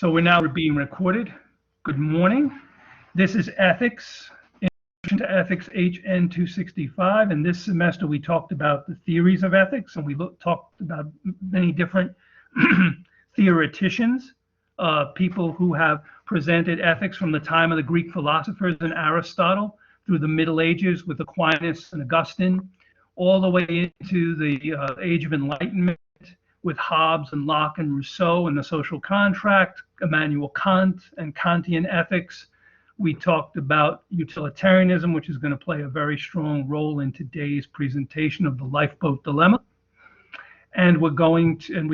So we're now being recorded. Good morning. This is Ethics, Introduction to Ethics HN 265. And this semester we talked about the theories of ethics, and we talked about many different theoreticians, people who have presented ethics from the time of the Greek philosophers and Aristotle through the Middle Ages with Aquinas and Augustine, all the way into the Age of Enlightenment with Hobbes and Locke and Rousseau and the social contract, Immanuel Kant and Kantian ethics. We talked about utilitarianism, which is going to play a very strong role in today's presentation of the lifeboat dilemma. And we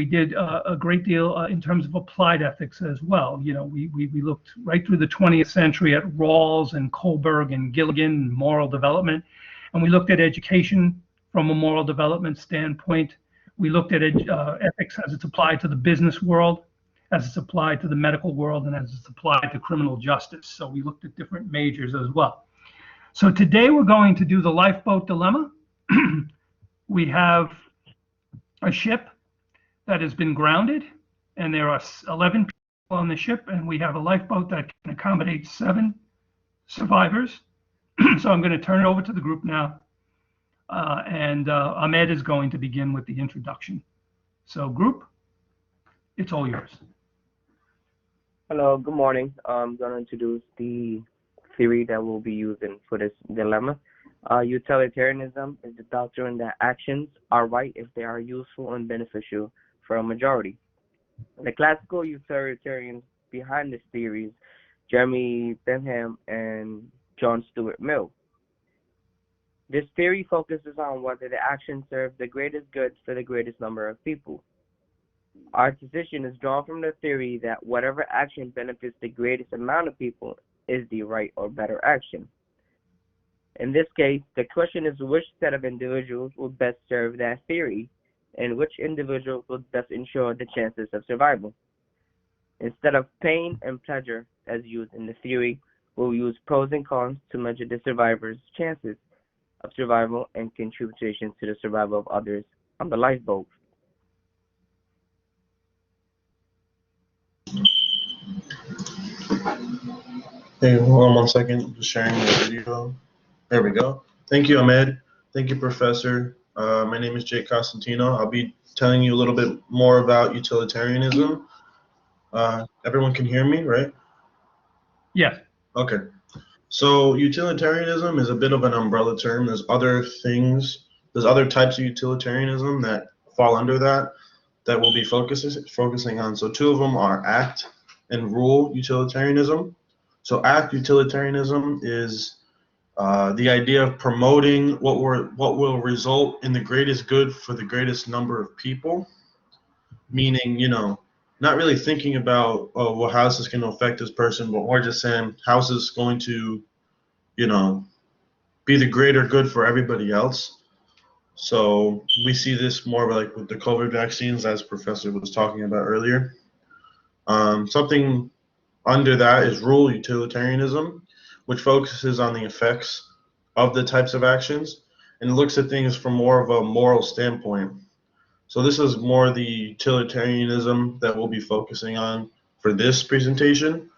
did a great deal in terms of applied ethics as well. You know, we looked right through the 20th century at Rawls and Kohlberg and Gilligan and moral development. And we looked at education from a moral development standpoint. We looked at ethics as it's applied to the business world, as it's applied to the medical world, and as it's applied to criminal justice. So we looked at different majors as well. So today we're going to do the lifeboat dilemma. We have a ship that has been grounded, and there are 11 people on the ship, and we have a lifeboat that can accommodate 7 survivors. So I'm going to turn it over to the group now. And Ahmed is going to begin with the introduction. So group, it's all yours. Hello, good morning. I'm going to introduce the theory that we'll be using for this dilemma. Utilitarianism is the doctrine that actions are right if they are useful and beneficial for a majority. The classical utilitarians behind this theory, Jeremy Bentham and John Stuart Mill. This theory focuses on whether the action serves the greatest good for the greatest number of people. Our position is drawn from the theory that whatever action benefits the greatest amount of people is the right or better action. In this case, the question is which set of individuals will best serve that theory, and which individuals will best ensure the chances of survival. Instead of pain and pleasure as used in the theory, we'll use pros and cons to measure the survivor's chances of survival and contribution to the survival of others on the lifeboat. Hey, hold on 1 second. Just sharing the video. There we go. Thank you, Ahmed. Thank you, Professor. My name is Jake Costantino. I'll be telling you a little bit more about utilitarianism. Everyone can hear me, right? Yes. Okay. So utilitarianism is a bit of an umbrella term. There's other types of utilitarianism that fall under that we'll be focusing on. So 2 of them are act and rule utilitarianism. So act utilitarianism is the idea of promoting what will result in the greatest good for the greatest number of people, meaning, you know, not really thinking about, oh, well, how is this going to affect this person, but we're just saying, how is this going to, you know, be the greater good for everybody else? So we see this more like with the COVID vaccines, as Professor was talking about earlier. Something under that is rule utilitarianism, which focuses on the effects of the types of actions and looks at things from more of a moral standpoint. So this is more the utilitarianism that we'll be focusing on for this presentation,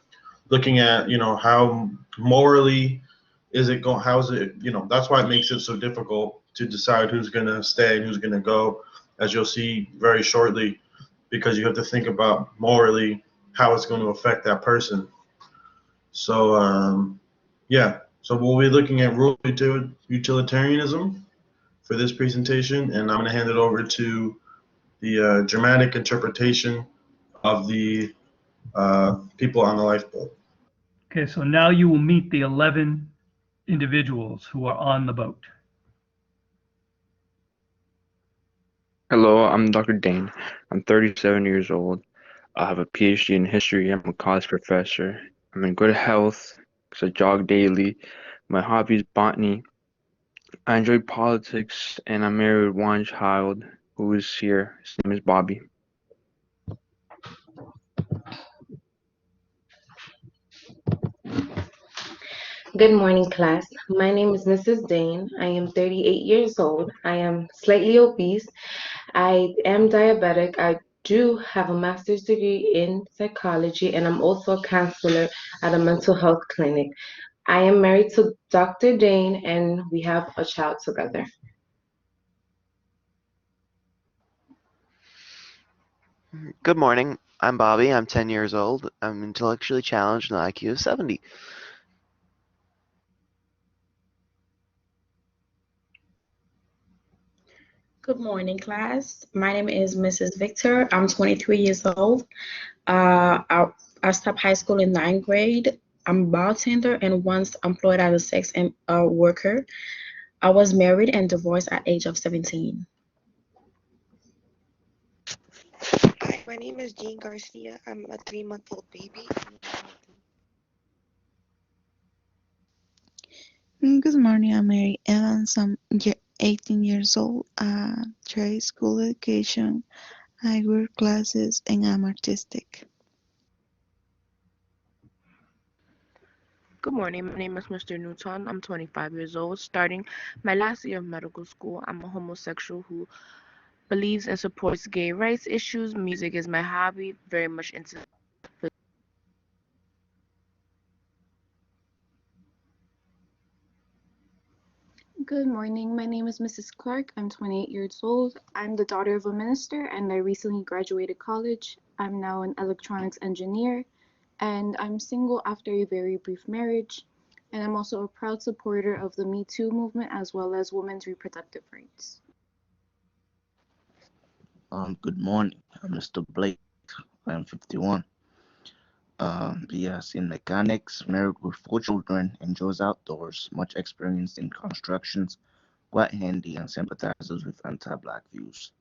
looking at, you know, how morally is it going, how is it, you know, that's why it makes it so difficult to decide who's going to stay and who's going to go, as you'll see very shortly, because you have to think about morally how it's going to affect that person. So yeah, so we'll be looking at rule utilitarianism for this presentation, and I'm going to hand it over to the dramatic interpretation of the people on the lifeboat. Okay, so now you will meet the 11 individuals who are on the boat. Hello, I'm Dr. Dane. I'm 37 years old. I have a PhD in history. I'm a college professor. I'm in good health because I jog daily. My hobby is botany. I enjoy politics, and I'm married with 1 child who is here. His name is Bobby. Good morning, class. My name is Mrs. Dane. I am 38 years old. I am slightly obese. I am diabetic. I do have a master's degree in psychology, and I'm also a counselor at a mental health clinic. I am married to Dr. Dane, and we have a child together. Good morning. I'm Bobby. I'm 10 years old. I'm intellectually challenged and IQ of 70. Good morning, class. My name is Mrs. Victor. I'm 23 years old. I stopped high school in ninth grade. I'm a bartender and once employed as a sex worker. I was married and divorced at age of 17. Hi, my name is Jean Garcia. I'm a 3-month-old baby. Good morning, I'm Mary Evans. I'm 18 years old. Trade school education. I wear glasses and I'm artistic. Good morning. My name is Mr. Newton. I'm 25 years old, starting my last year of medical school. I'm a homosexual who believes and supports gay rights issues. Music is my hobby, very much into. Good morning. My name is Mrs. Clark. I'm 28 years old. I'm the daughter of a minister and I recently graduated college. I'm now an electronics engineer and I'm single after a very brief marriage. And I'm also a proud supporter of the Me Too movement as well as women's reproductive rights. Good morning. I'm Mr. Blake. I'm 51. Yes, in mechanics, married with 4 children, enjoys outdoors, much experience in constructions, quite handy, and sympathizes with anti-black views.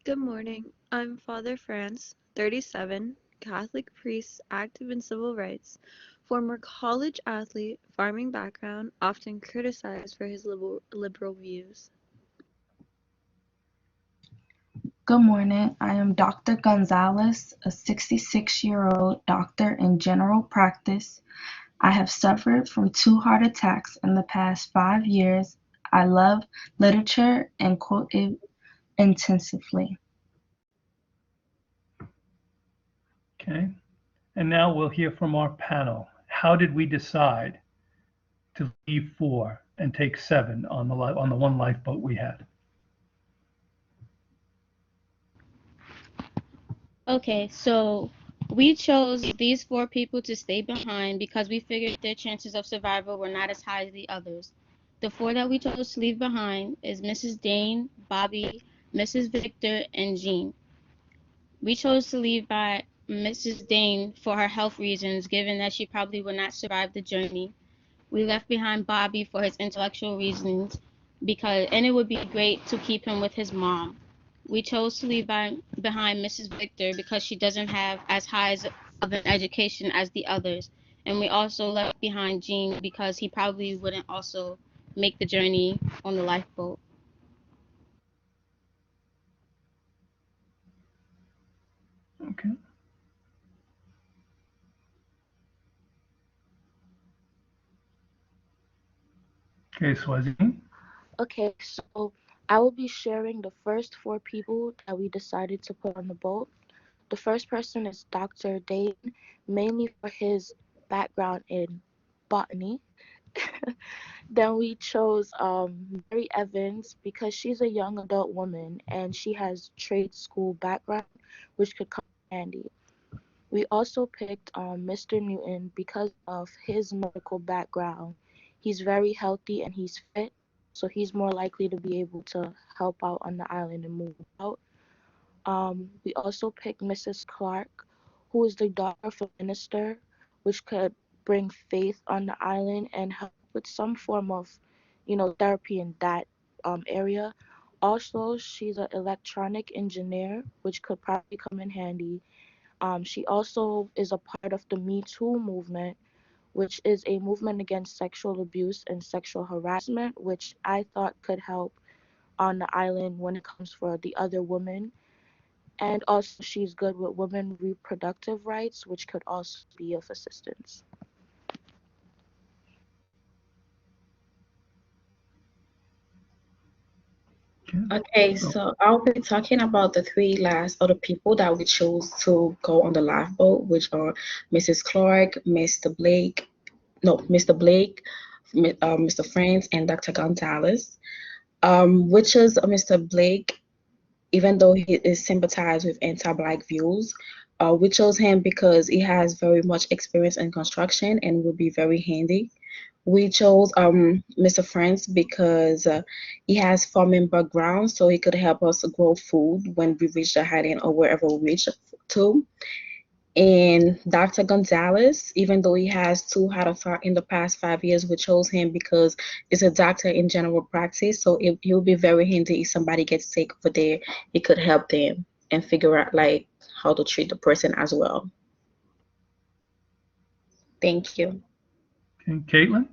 Good morning. I'm Father France, 37, Catholic priest, active in civil rights, former college athlete, farming background, often criticized for his liberal views. Good morning. I am Dr. Gonzalez, a 66-year-old doctor in general practice. I have suffered from 2 heart attacks in the past 5 years. I love literature and quote it intensively. Okay. And now we'll hear from our panel. How did we decide to leave 4 and take 7 on the one lifeboat we had? Okay, so we chose these 4 people to stay behind because we figured their chances of survival were not as high as the others. The 4 that we chose to leave behind is Mrs. Dane, Bobby, Mrs. Victor, and Jean. We chose to leave by Mrs. Dane for her health reasons, given that she probably would not survive the journey. We left behind Bobby for his intellectual reasons, and it would be great to keep him with his mom. We chose to leave behind Mrs. Victor because she doesn't have as high of an education as the others. And we also left behind Jean because he probably wouldn't also make the journey on the lifeboat. Okay. Okay, Swazini. Okay, so I will be sharing the first 4 people that we decided to put on the boat. The first person is Dr. Dane, mainly for his background in botany. Then we chose Mary Evans because she's a young adult woman and she has trade school background, which could come in handy. We also picked Mr. Newton because of his medical background. He's very healthy and he's fit, so he's more likely to be able to help out on the island and move out. We also picked Mrs. Clark, who is the daughter of a minister, which could bring faith on the island and help with some form of, therapy in that area. Also, she's an electronic engineer, which could probably come in handy. She also is a part of the Me Too movement, which is a movement against sexual abuse and sexual harassment, which I thought could help on the island when it comes for the other women. And also, she's good with women reproductive rights, which could also be of assistance. Okay, So, so I'll be talking about the three last other people that we chose to go on the lifeboat, which are Mrs. Clark, Mr. Blake, Mr. France, and Dr. Gonzalez. Which is Mr. Blake, even though he is sympathized with anti-Black views. We chose him because he has very much experience in construction and will be very handy. We chose Mr. France because he has farming background, so he could help us grow food when we reach the island or wherever we reach to. And Dr. Gonzalez, even though he has two heart attack in the past 5 years, we chose him because he's a doctor in general practice. So he will be very handy if somebody gets sick over there. He could help them and figure out like how to treat the person as well. Thank you. okay, Caitlin?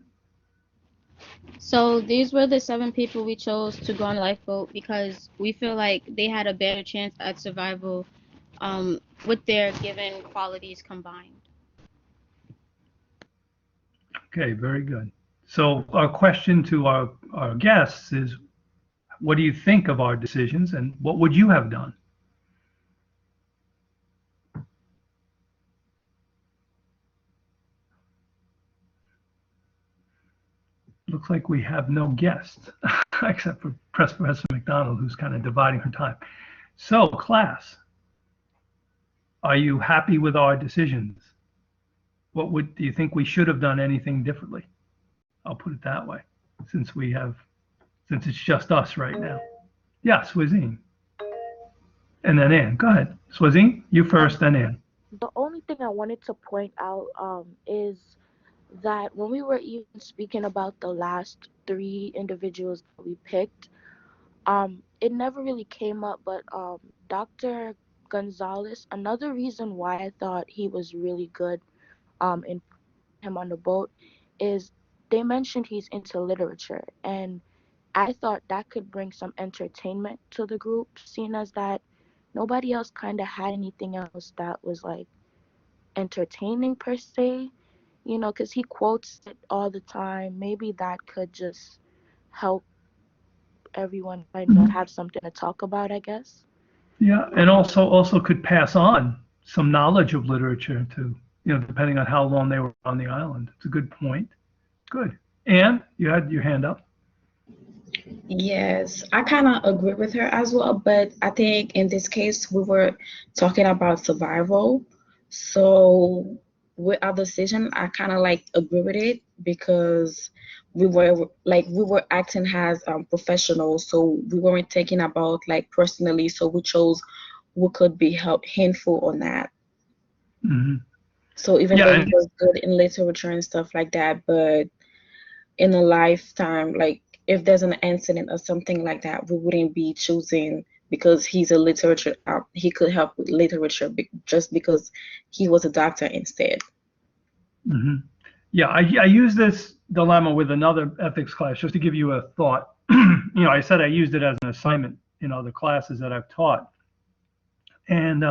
So these were the 7 people we chose to go on the lifeboat because we feel like they had a better chance at survival with their given qualities combined. Okay, very good. So our question to our guests is, what do you think of our decisions and what would you have done? Looks like we have no guests except for Professor McDonald, who's kind of dividing her time. So class, are you happy with our decisions? Do you think we should have done anything differently? I'll put it that way, since it's just us right now. Yeah, Swazine. And then Ann. Go ahead. Swazine, you first, then Ann. The only thing I wanted to point out is that when we were even speaking about the last 3 individuals that we picked, it never really came up, but Dr. Gonzalez, another reason why I thought he was really good in him on the boat is they mentioned he's into literature, and I thought that could bring some entertainment to the group, seeing as that nobody else kind of had anything else that was like entertaining per se, because he quotes it all the time. Maybe that could just help everyone kind of have something to talk about, I guess. Yeah, and also could pass on some knowledge of literature to, depending on how long they were on the island. It's a good point. Good. Ann, you had your hand up. Yes, I kind of agree with her as well, but I think in this case we were talking about survival. So with our decision, I kind of like agree with it because we were acting as professionals, so we weren't thinking about like personally. So we chose who could be helpful on that. Mm-hmm. So even Yeah, though and he was good in literature and stuff like that, but in a lifetime, like if there's an incident or something like that, we wouldn't be choosing because he's a literature. He could help with literature just because he was a doctor instead. mm-hmm. Yeah, I use this dilemma with another ethics class just to give you a thought. I said I used it as an assignment in other classes that I've taught. And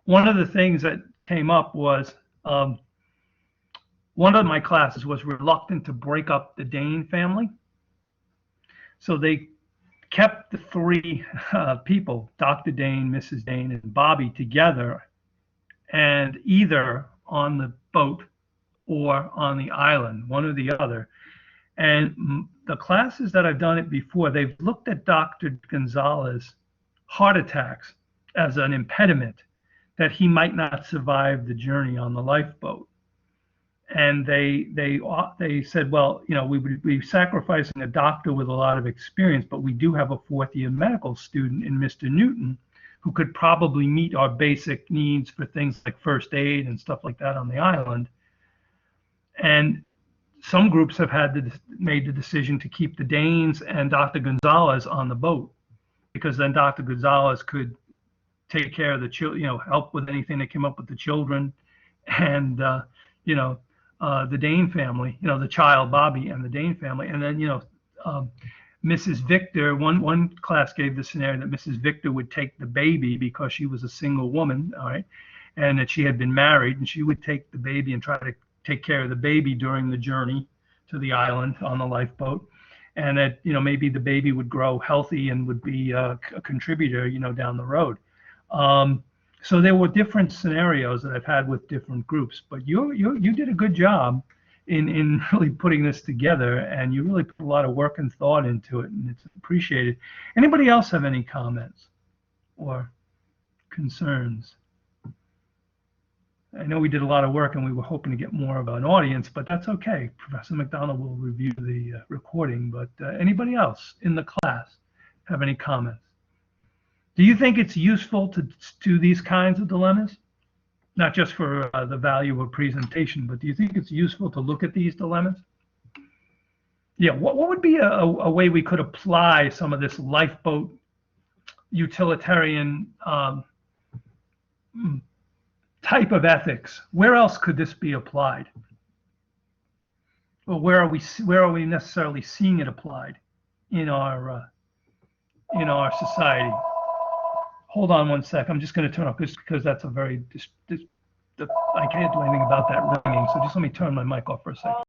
one of the things that came up was one of my classes was reluctant to break up the Dane family. So they kept the 3 people, Dr. Dane, Mrs. Dane, and Bobby, together, and either on the boat or on the island, one or the other. And the classes that I've done it before, they've looked at Dr. Gonzalez heart attacks as an impediment that he might not survive the journey on the lifeboat. And they said, well, we would be sacrificing a doctor with a lot of experience, but we do have a 4th-year medical student in Mr. Newton who could probably meet our basic needs for things like first aid and stuff like that on the island. And some groups have made the decision to keep the Danes and Dr. Gonzalez on the boat, because then Dr. Gonzalez could take care of the children, help with anything that came up with the children, and the Dane family, the child Bobby and the Dane family, and then Mrs. Victor. One class gave the scenario that Mrs. Victor would take the baby because she was a single woman, all right, and that she had been married, and she would take the baby and try to take care of the baby during the journey to the island on the lifeboat. and that, maybe the baby would grow healthy and would be a contributor, down the road. So there were different scenarios that I've had with different groups, but you did a good job in really putting this together, and you really put a lot of work and thought into it, and it's appreciated. Anybody else have any comments or concerns? I know we did a lot of work and we were hoping to get more of an audience, but that's okay. Professor McDonald will review the recording, but anybody else in the class have any comments? Do you think it's useful to do these kinds of dilemmas? Not just for the value of presentation, but do you think it's useful to look at these dilemmas? Yeah, what would be a way we could apply some of this lifeboat utilitarian type of ethics? Where else could this be applied? Or where are we necessarily seeing it applied in our society? Hold on one sec. I'm just going to turn off this because that's a very I can't do anything about that ringing. So just let me turn my mic off for a second.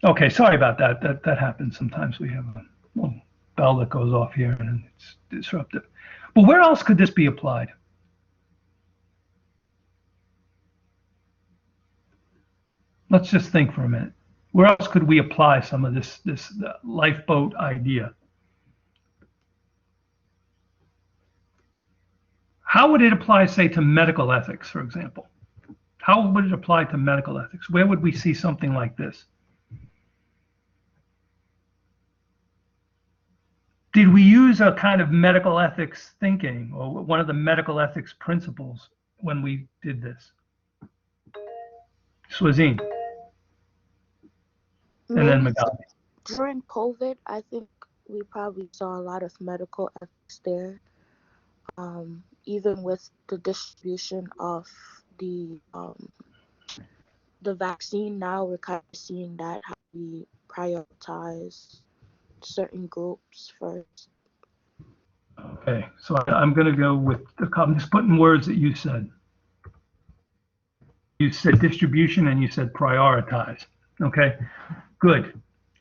Okay, sorry about that. That happens sometimes. We have a little bell that goes off here and it's disruptive. But where else could this be applied? Let's just think for a minute. Where else could we apply some of this lifeboat idea? How would it apply, say, to medical ethics, for example? How would it apply to medical ethics? Where would we see something like this? Did we use a kind of medical ethics thinking or one of the medical ethics principles when we did this? Swazine. And then Magali. During COVID, I think we probably saw a lot of medical ethics there, even with the distribution of the vaccine. Now we're kind of seeing that, how we prioritize certain groups first. Okay, so I'm going to go with I'm just putting words that you said. You said distribution and you said prioritize. Okay, good.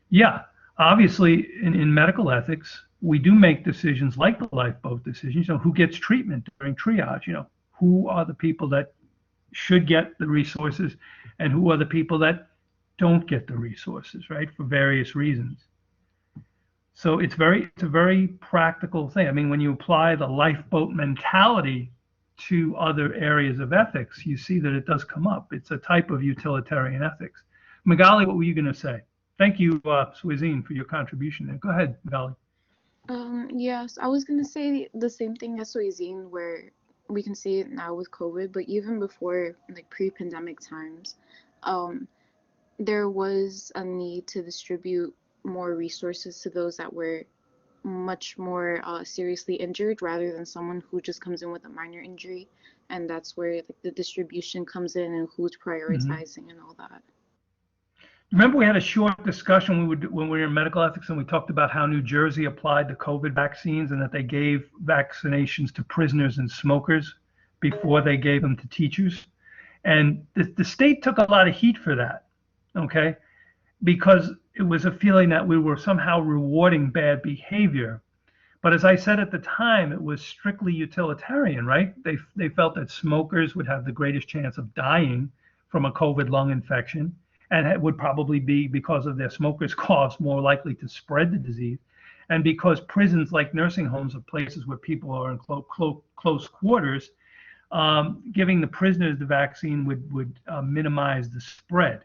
Yeah, obviously in medical ethics, we do make decisions like the lifeboat decisions. Who gets treatment during triage? Who are the people that should get the resources and who are the people that don't get the resources, right? For various reasons. So it's a very practical thing. I mean, when you apply the lifeboat mentality to other areas of ethics, you see that it does come up. It's a type of utilitarian ethics. Magali, what were you going to say? Thank you, Swazine, for your contribution there. Go ahead, Magali. Yes, I was going to say the same thing as Swazine, where we can see it now with COVID, but even before, like pre-pandemic times, there was a need to distribute more resources to those that were much more seriously injured rather than someone who just comes in with a minor injury. And that's where like, the distribution comes in and who's prioritizing and all that. Remember we had a short discussion when we were in medical ethics and we talked about how New Jersey applied the COVID vaccines and that they gave vaccinations to prisoners and smokers before they gave them to teachers. And the state took a lot of heat for that, okay? Because it was a feeling that we were somehow rewarding bad behavior. But as I said at the time, it was strictly utilitarian, right? They felt that smokers would have the greatest chance of dying from a COVID lung infection, and it would probably be, because of their smoker's cough, more likely to spread the disease. And because prisons, like nursing homes, are places where people are in close quarters, giving the prisoners the vaccine would minimize the spread.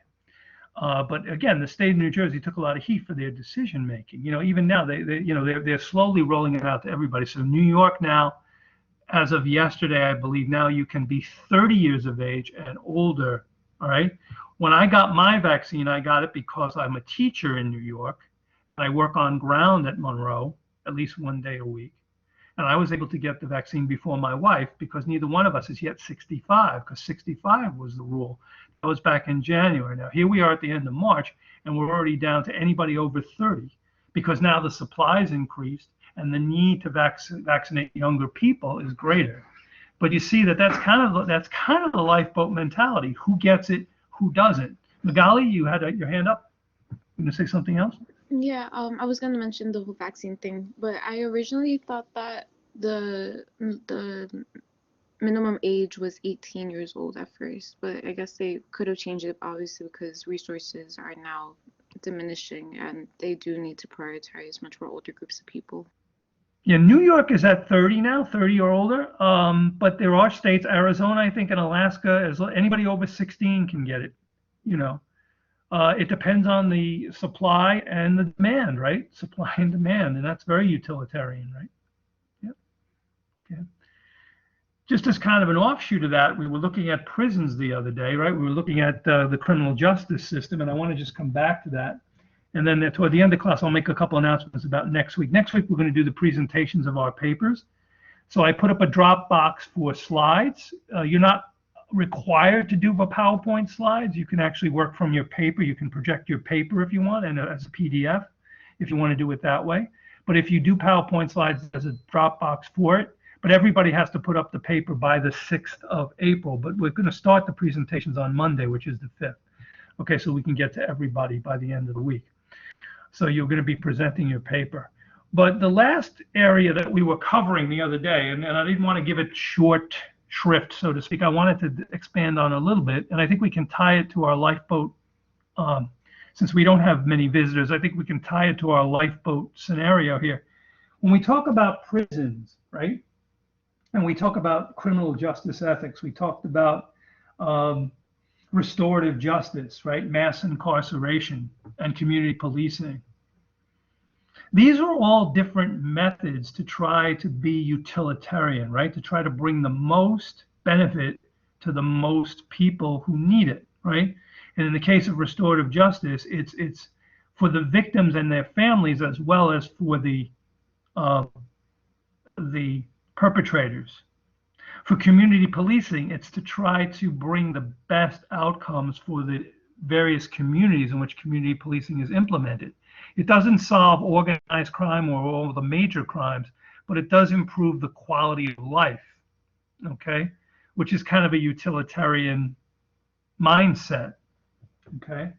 But again, the state of New Jersey took a lot of heat for their decision making. Even now they're slowly rolling it out to everybody. So New York now, as of yesterday, I believe now you can be 30 years of age and older. All right. When I got my vaccine, I got it because I'm a teacher in New York. I work on ground at Monroe at least one day a week. And I was able to get the vaccine before my wife because neither one of us is yet 65, because 65 was the rule. That was back in January. Now, here we are at the end of March, and we're already down to anybody over 30 because now the supply is increased and the need to vaccinate younger people is greater. But you see that's kind of the lifeboat mentality. Who gets it? Who doesn't? Magali, you had your hand up. You going to say something else? Yeah, I was gonna mention the whole vaccine thing, but I originally thought that the minimum age was 18 years old at first, but I guess they could have changed it obviously because resources are now diminishing and they do need to prioritize much more older groups of people. Yeah, New York is at 30 now, 30 or older. But there are states, Arizona, I think, and Alaska, as anybody over 16 can get it. You know, it depends on the supply and the demand, right? Supply and demand, and that's very utilitarian, right? Yep. Okay. Just as kind of an offshoot of that, we were looking at prisons the other day, right? We were looking at the criminal justice system, and I want to just come back to that. And then toward the end of class, I'll make a couple announcements about next week. Next week, we're going to do the presentations of our papers. So I put up a Dropbox for slides. You're not required to do the PowerPoint slides. You can actually work from your paper. You can project your paper if you want, and as a PDF, if you want to do it that way. But if you do PowerPoint slides, there's a Dropbox for it. But everybody has to put up the paper by the 6th of April. But we're going to start the presentations on Monday, which is the 5th. Okay, so we can get to everybody by the end of the week. So you're going to be presenting your paper. But the last area that we were covering the other day, and I didn't want to give it short shrift, so to speak, I wanted to expand on a little bit, and I think we can tie it to our lifeboat. Since we don't have many visitors, I think we can tie it to our lifeboat scenario here. When we talk about prisons, right, and we talk about criminal justice ethics, we talked about restorative justice, right? Mass incarceration and community policing. These are all different methods to try to be utilitarian, right? To try to bring the most benefit to the most people who need it, right? And in the case of restorative justice, it's for the victims and their families as well as for the perpetrators. For community policing, it's to try to bring the best outcomes for the various communities in which community policing is implemented. It doesn't solve organized crime or all the major crimes, but it does improve the quality of life, okay? Which is kind of a utilitarian mindset, okay?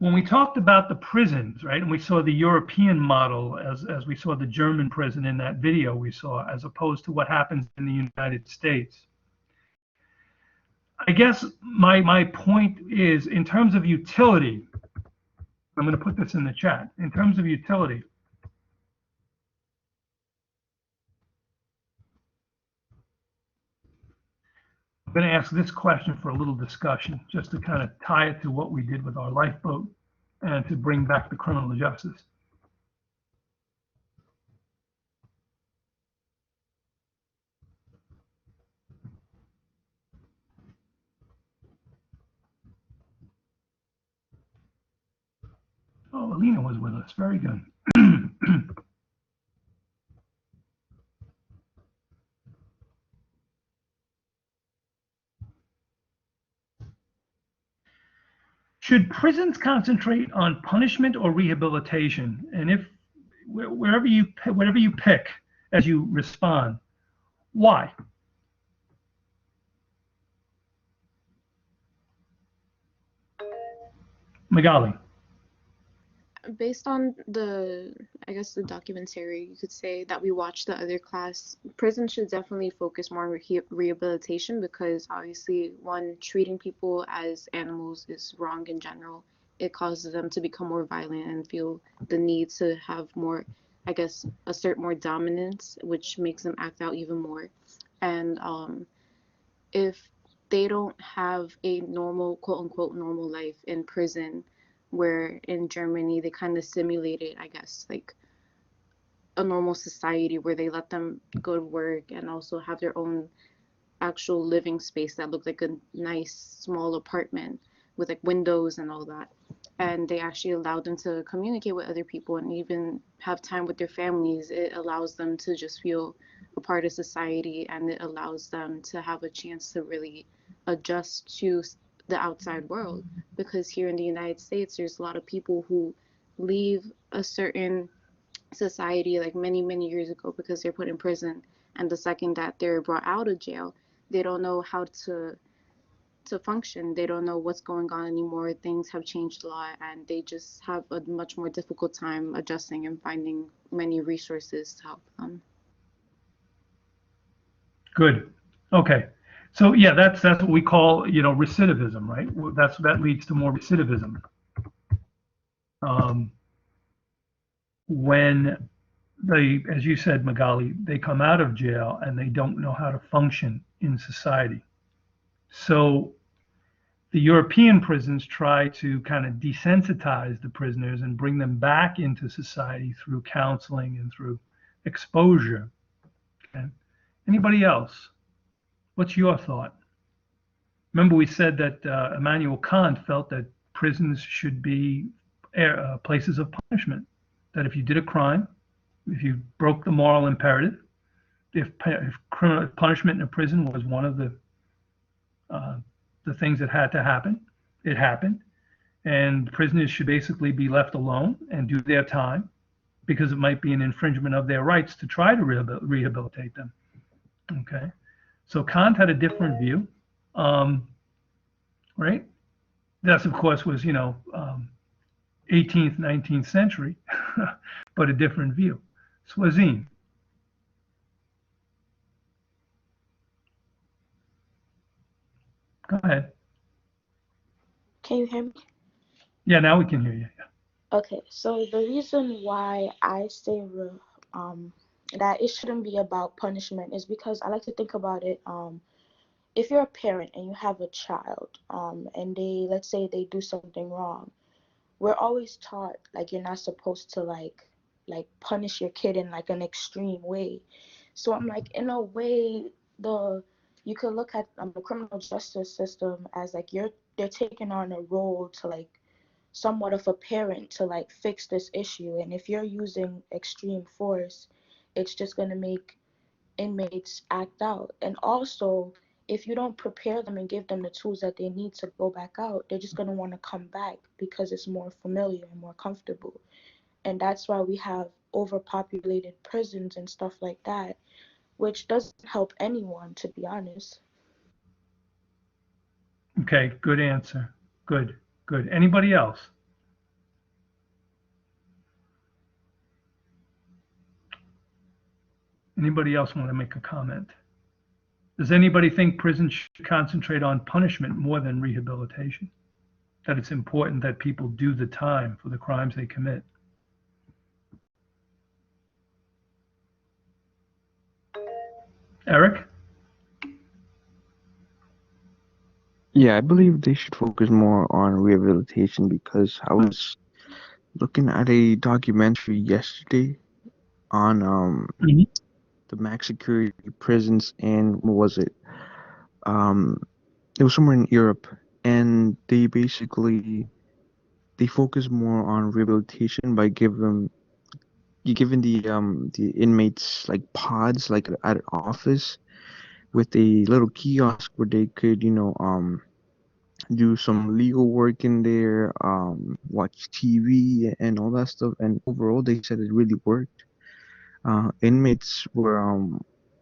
When we talked about the prisons, right, and we saw the European model as we saw the German prison in that video we saw, as opposed to what happens in the United States. I guess my point is, in terms of utility, I'm going to put this in the chat. In terms of utility, I'm going to ask this question for a little discussion, just to kind of tie it to what we did with our lifeboat and to bring back the criminal justice. Oh, Alina was with us. Very good. Should prisons concentrate on punishment or rehabilitation? And if whatever you pick as you respond, why? Magali. Based on I guess the documentary, you could say that we watched the other class, prison should definitely focus more on rehabilitation because obviously, one, treating people as animals is wrong in general. It causes them to become more violent and feel the need to have more, I guess, assert more dominance, which makes them act out even more. And if they don't have a normal, quote unquote, normal life in prison, where in Germany they kind of simulated, I guess, like a normal society where they let them go to work and also have their own actual living space that looked like a nice small apartment with like windows and all that. And they actually allowed them to communicate with other people and even have time with their families. It allows them to just feel a part of society, and it allows them to have a chance to really adjust to the outside world, because here in the United States there's a lot of people who leave a certain society like many years ago because they're put in prison, and the second that they're brought out of jail, they don't know how to function. They don't know what's going on anymore. Things have changed a lot, and they just have a much more difficult time adjusting and finding many resources to help them. Good. Okay. So yeah, that's what we call, recidivism, right? That leads to more recidivism. When they, as you said, Magali, they come out of jail and they don't know how to function in society. So the European prisons try to kind of desensitize the prisoners and bring them back into society through counseling and through exposure. Okay. Anybody else? What's your thought? Remember, we said that Immanuel Kant felt that prisons should be places of punishment. That if you did a crime, if you broke the moral imperative, if criminal punishment in a prison was one of the things that had to happen, it happened, and prisoners should basically be left alone and do their time, because it might be an infringement of their rights to try to rehabilitate them. Okay, so Kant had a different view, right? That's, of course, was 18th, 19th century, but a different view. Swazine. Go ahead. Can you hear me? Yeah, now we can hear you. Yeah. Okay, so the reason why I say that it shouldn't be about punishment is because I like to think about it. If you're a parent and you have a child, and let's say they do something wrong, we're always taught like you're not supposed to like punish your kid in like an extreme way. So I'm like, in a way, you could look at the criminal justice system as like they're taking on a role to like somewhat of a parent to like fix this issue. And if you're using extreme force, it's just going to make inmates act out. And also, if you don't prepare them and give them the tools that they need to go back out, they're just going to want to come back because it's more familiar and more comfortable. And that's why we have overpopulated prisons and stuff like that, which doesn't help anyone, to be honest. Okay, good answer. Good. Anybody else? Anybody else want to make a comment? Does anybody think prisons should concentrate on punishment more than rehabilitation? That it's important that people do the time for the crimes they commit? Eric? Yeah, I believe they should focus more on rehabilitation because I was looking at a documentary yesterday on the max security prisons in, what was it? It was somewhere in Europe, and they focus more on rehabilitation by giving the inmates like pods, like at an office with a little kiosk where they could do some legal work in there, watch TV and all that stuff. And overall, they said it really worked. Inmates were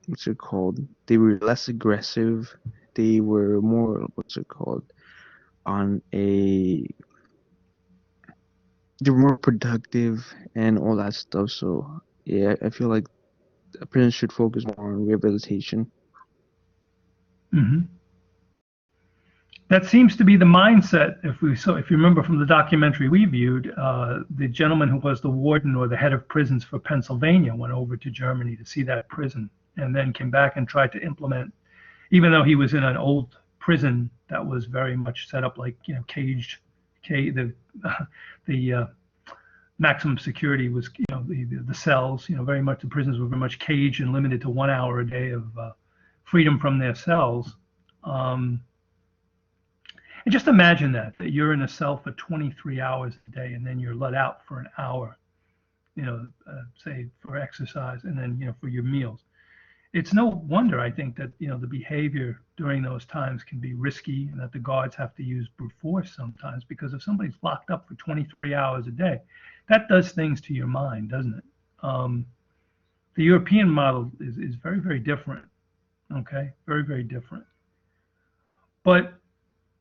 what's it called? They were less aggressive. They were more, what's it called? On a They were more productive and all that stuff. So yeah, I feel like prisons should focus more on rehabilitation. Mm-hmm. That seems to be the mindset. If you remember from the documentary we viewed, the gentleman who was the warden or the head of prisons for Pennsylvania went over to Germany to see that prison, and then came back and tried to implement, even though he was in an old prison that was very much set up like caged, the maximum security was the cells, very much the prisons were very much caged and limited to 1 hour a day of freedom from their cells. And just imagine that you're in a cell for 23 hours a day, and then you're let out for an hour, say for exercise, and then for your meals. it's no wonder, I think, that the behavior during those times can be risky, and that the guards have to use brute force sometimes, because if somebody's locked up for 23 hours a day, that does things to your mind, doesn't it? The European model is very, very different. Okay, very, very different. But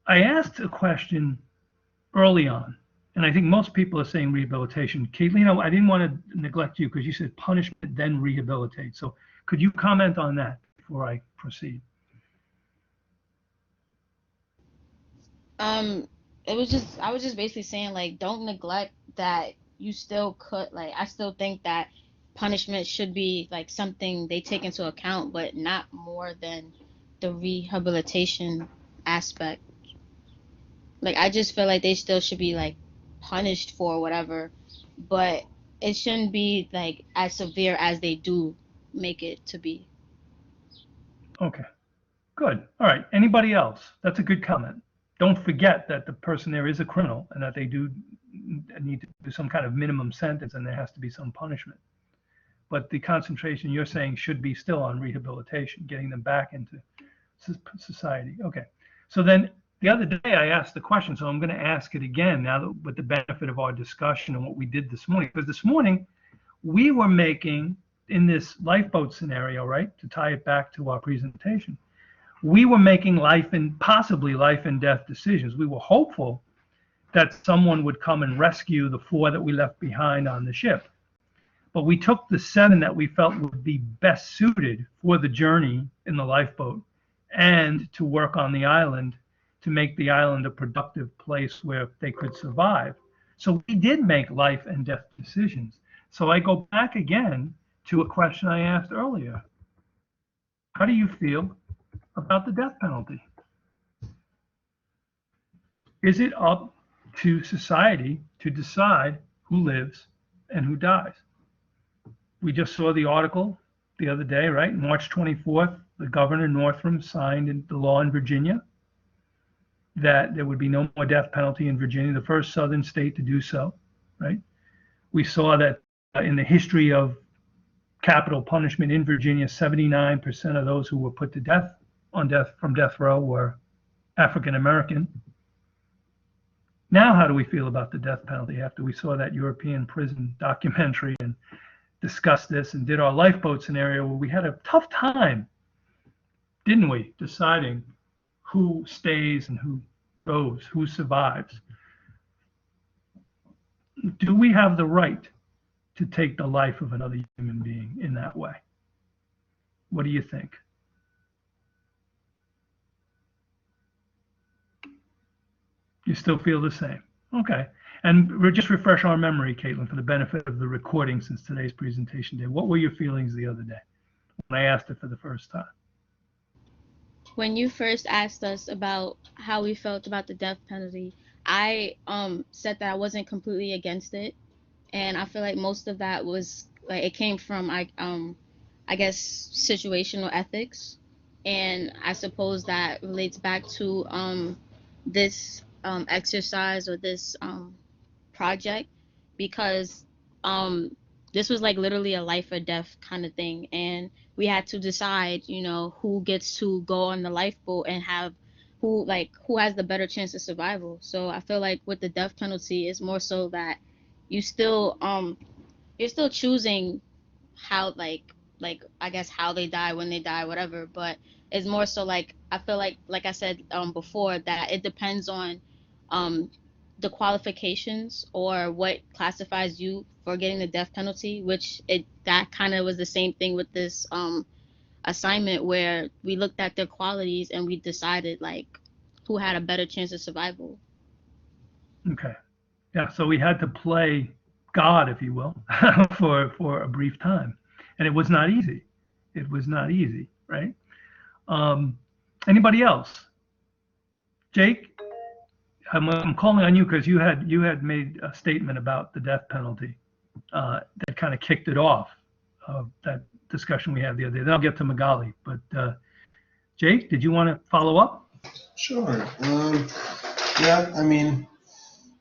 I asked a question early on, and I think most people are saying rehabilitation. Caitlin, I didn't want to neglect you because you said punishment, then rehabilitate. So could you comment on that before I proceed? It was just I was just basically saying, like, don't neglect that you still could, like, I still think that punishment should be like something they take into account, but not more than the rehabilitation aspect. Like, I just feel like they still should be like punished for whatever, but it shouldn't be like as severe as they do make it to be. Okay, good. All right. Anybody else? That's a good comment. Don't forget that the person there is a criminal, and that they do need to do some kind of minimum sentence, and there has to be some punishment. But the concentration you're saying should be still on rehabilitation, getting them back into society. Okay. So then the other day I asked the question, so I'm going to ask it again now that, with the benefit of our discussion and what we did this morning. Because this morning we were making, in this lifeboat scenario, right, to tie it back to our presentation, we were making possibly life and death decisions. We were hopeful that someone would come and rescue the 4 that we left behind on the ship. But we took the 7 that we felt would be best suited for the journey in the lifeboat and to work on the island, to make the island a productive place where they could survive. So we did make life and death decisions. So I go back again to a question I asked earlier. How do you feel about the death penalty? Is it up to society to decide who lives and who dies? We just saw the article the other day, right? March 24th, the Governor Northam signed the law in Virginia that there would be no more death penalty in Virginia, the first southern state to do so, right? We saw that in the history of capital punishment in Virginia, 79% of those who were put to death from death row were African American. Now, how do we feel about the death penalty after we saw that European prison documentary and discussed this and did our lifeboat scenario where we had a tough time, didn't we, deciding who stays and who goes, who survives? Do we have the right to take the life of another human being in that way? What do you think? You still feel the same? Okay. And just refresh our memory, Caitlin, for the benefit of the recording since today's presentation day. What were your feelings the other day when I asked it for the first time? When you first asked us about how we felt about the death penalty, I said that I wasn't completely against it, and I feel like most of that was like it came from I guess situational ethics, and I suppose that relates back to this exercise or this project, because this was like literally a life or death kind of thing, and we had to decide, who gets to go on the lifeboat and who has the better chance of survival. So I feel like with the death penalty, it's more so that you still you're still choosing how I guess how they die, when they die, whatever, but it's more so like I feel like I said before, that it depends on the qualifications or what classifies you for getting the death penalty, which that kind of was the same thing with this assignment, where we looked at their qualities and we decided like who had a better chance of survival. Okay. Yeah, so we had to play God, if you will, for a brief time. And it was not easy. It was not easy, right? Anybody else? Jake, I'm calling on you because you had made a statement about the death penalty that kind of kicked it off, that discussion we had the other day. Then I'll get to Magali. But Jake, did you want to follow up? Sure. Yeah, I mean,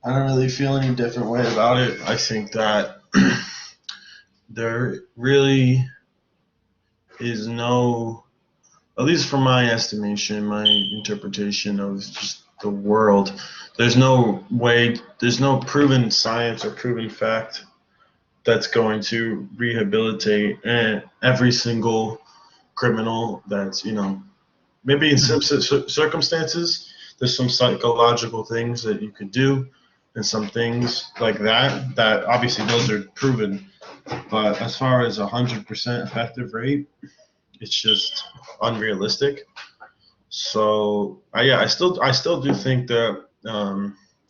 I don't really feel any different way about it. I think that there really is no, at least from my estimation, my interpretation of just the world, there's no way, there's no proven science or proven fact that's going to rehabilitate every single criminal that's, maybe in some circumstances, there's some psychological things that you could do and some things like that, that obviously those are proven. But as far as 100% effective rate, it's just unrealistic. So yeah, I still do think that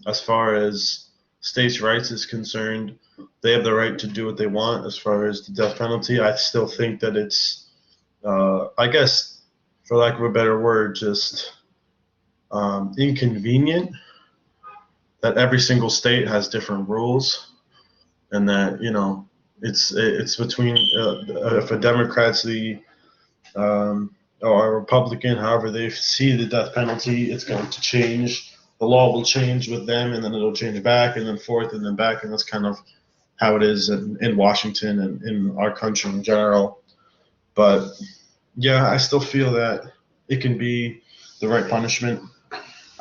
as far as states' rights is concerned, they have the right to do what they want. As far as the death penalty, I still think that it's, I guess, for lack of a better word, just inconvenient that every single state has different rules, and that it's between if a Democrat's the or a Republican, however they see the death penalty, it's going to change. The law will change with them, and then it'll change back, and then forth, and then back, and that's kind of how it is in Washington and in our country in general. But yeah, I still feel that it can be the right punishment.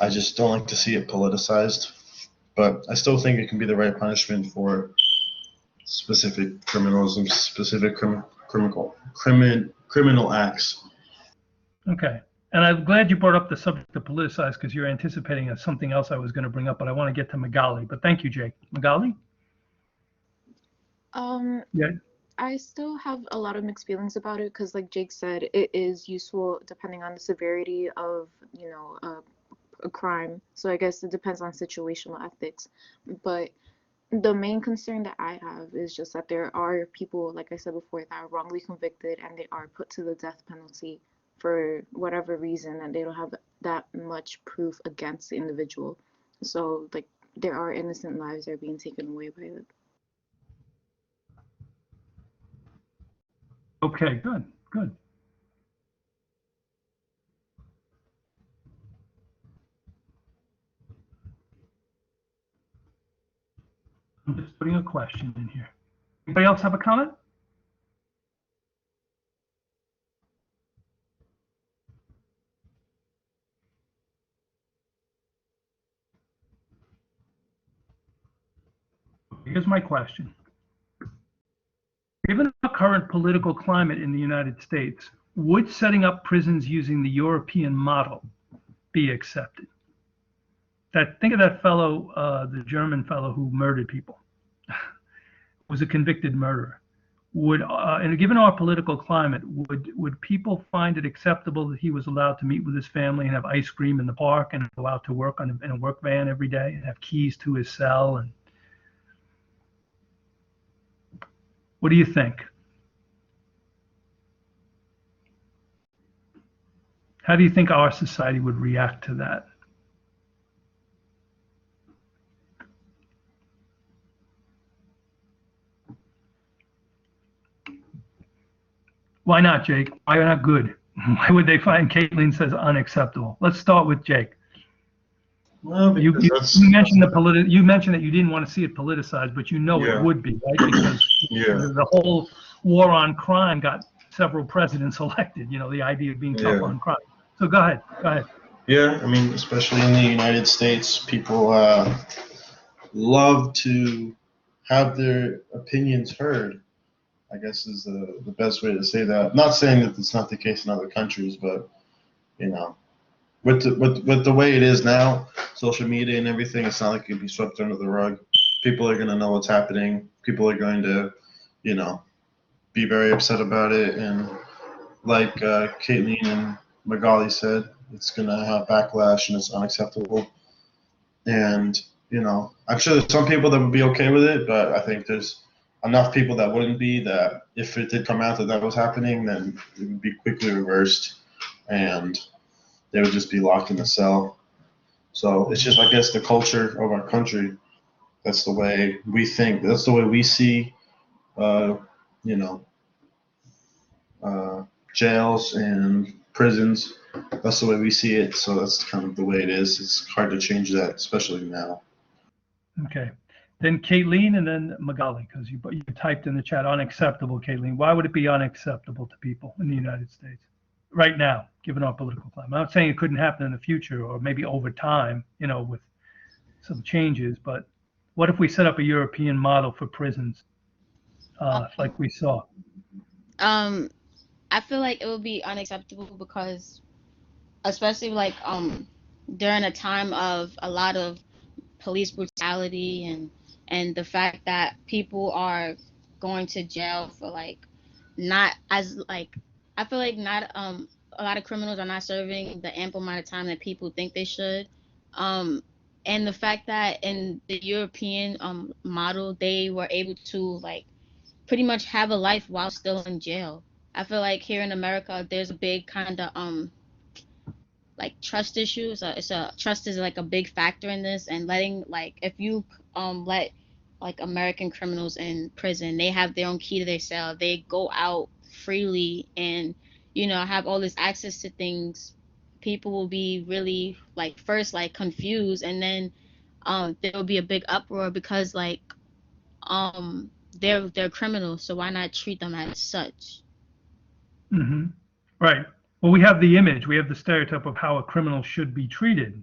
I just don't like to see it politicized. But I still think it can be the right punishment for specific criminals and specific criminal acts. Okay. And I'm glad you brought up the subject of politicized because you're anticipating something else I was going to bring up, but I want to get to Magali. But thank you, Jake. Magali? Yeah. I still have a lot of mixed feelings about it because, like Jake said, it is useful depending on the severity of, a crime. So I guess it depends on situational ethics. But the main concern that I have is just that there are people, like I said before, that are wrongly convicted and they are put to the death penalty for whatever reason, and they don't have that much proof against the individual. So, like, there are innocent lives that are being taken away by it. Okay, good, good. I'm just putting a question in here. Anybody else have a comment? Here's my question. Given the current political climate in the United States, would setting up prisons using the European model be accepted? Think of that fellow, the German fellow who murdered people, was a convicted murderer. And given our political climate, would people find it acceptable that he was allowed to meet with his family and have ice cream in the park and go out to work in a work van every day and have keys to his cell? And what do you think? How do you think our society would react to that? Why not, Jake? Why not good? Why would they find Caitlin says unacceptable? Let's start with Jake. Well, you mentioned you mentioned that you didn't want to see it politicized, but Yeah. it would be, right? Because Yeah. the whole war on crime got several presidents elected, the idea of being tough Yeah. on crime. So go ahead. Yeah, I mean, especially in the United States, people love to have their opinions heard, I guess is the best way to say that. Not saying that it's not the case in other countries, but, with the way it is now, social media and everything, it's not like it can be swept under the rug. People are going to know what's happening. People are going to, be very upset about it. And like Caitlin and Magali said, it's going to have backlash and it's unacceptable. And, I'm sure there's some people that would be okay with it, but I think there's enough people that wouldn't be, that if it did come out that was happening, then it would be quickly reversed and they would just be locked in a cell. So it's just, I guess, the culture of our country. That's the way we think. That's the way we see, jails and prisons. That's the way we see it. So that's kind of the way it is. It's hard to change that, especially now. Okay. Then Kayleen, and then Magali, because you typed in the chat unacceptable, Kayleen. Why would it be unacceptable to people in the United States right now, given our political climate? I'm not saying it couldn't happen in the future or maybe over time, with some changes, but what if we set up a European model for prisons, like we saw? I feel like it would be unacceptable because, especially like during a time of a lot of police brutality and the fact that people are going to jail for like not as like I feel like not a lot of criminals are not serving the ample amount of time that people think they should. And the fact that in the European model they were able to like pretty much have a life while still in jail. I feel like here in America there's a big kind of like trust issues. It's a trust is like a big factor in this, and letting like if you let like American criminals in prison, they have their own key to their cell. They go out freely and have all this access to things. People will be really like first like confused, and then there will be a big uproar because like they're criminals, so why not treat them as such? Mm-hmm. Right. Well, we have the image, we have the stereotype of how a criminal should be treated,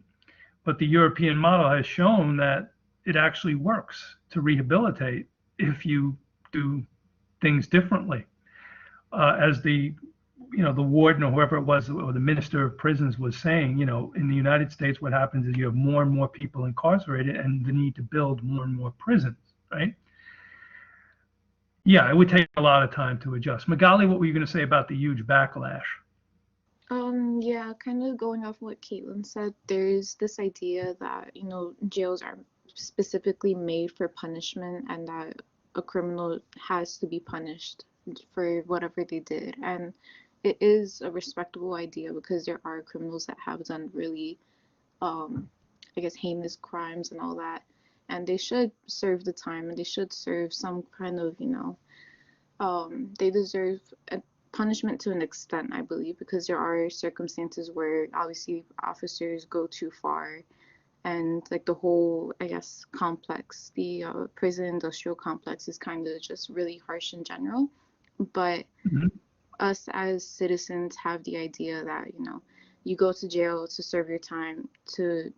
but the European model has shown that it actually works to rehabilitate if you do things differently. As the warden or whoever it was, or the minister of prisons was saying, in the United States, what happens is you have more and more people incarcerated and the need to build more and more prisons, right? Yeah, it would take a lot of time to adjust. Magali, what were you going to say about the huge backlash? Yeah, kind of going off what Caitlin said, there's this idea that, jails are specifically made for punishment and that a criminal has to be punished for whatever they did. And it is a respectable idea because there are criminals that have done really, I guess, heinous crimes and all that. And they should serve the time and they should serve some kind of, they deserve a punishment to an extent, I believe, because there are circumstances where obviously officers go too far, and like the whole, I guess, complex, the prison industrial complex is kind of just really harsh in general. But us as citizens have the idea that, you go to jail to serve your time, to,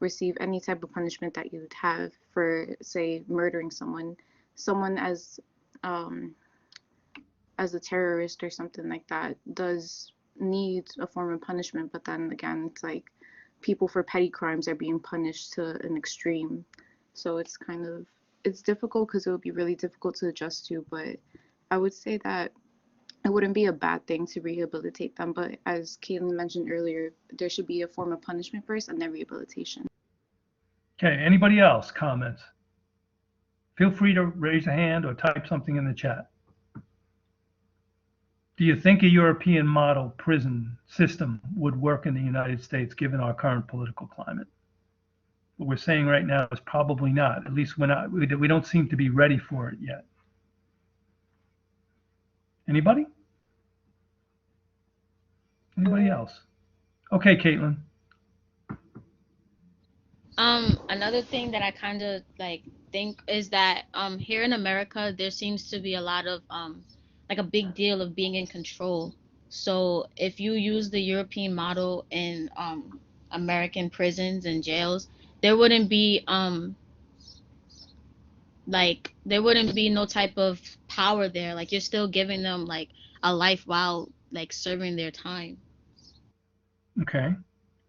receive any type of punishment that you would have for, say, murdering someone as a terrorist or something like that does need a form of punishment. But then again, it's like people for petty crimes are being punished to an extreme. So it's difficult because it would be really difficult to adjust to. But I would say that it wouldn't be a bad thing to rehabilitate them. But as Caitlin mentioned earlier, there should be a form of punishment first and then rehabilitation. Okay, anybody else comments? Feel free to raise a hand or type something in the chat. Do you think a European model prison system would work in the United States given our current political climate? What we're saying right now is probably not. At least we don't seem to be ready for it yet. Anybody? Anybody else? Okay, Caitlin. Another thing that I kind of like think is that here in America there seems to be a lot of like a big deal of being in control. So if you use the European model in American prisons and jails, there wouldn't be no type of power there. Like you're still giving them like a life while like serving their time. Okay.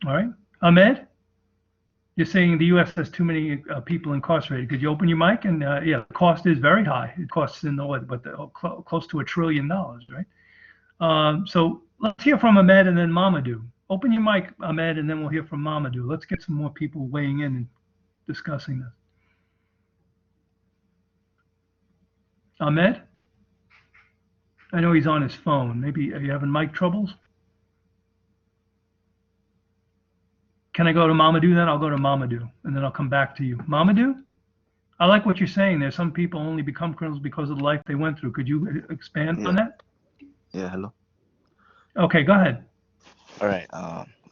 All right. Ahmed? You're saying the U.S. has too many people incarcerated. Could you open your mic? And yeah, the cost is very high. It costs in the what, but close to $1 trillion, right? So let's hear from Ahmed and then Mamadou. Open your mic, Ahmed, and then we'll hear from Mamadou. Let's get some more people weighing in and discussing this. Ahmed? I know he's on his phone. Maybe are you having mic troubles? Can I go to Mamadou then? I'll go to Mamadou, and then I'll come back to you. Mamadou? I like what you're saying there. Some people only become criminals because of the life they went through. Could you expand on that? Yeah, hello. Okay, go ahead. All right.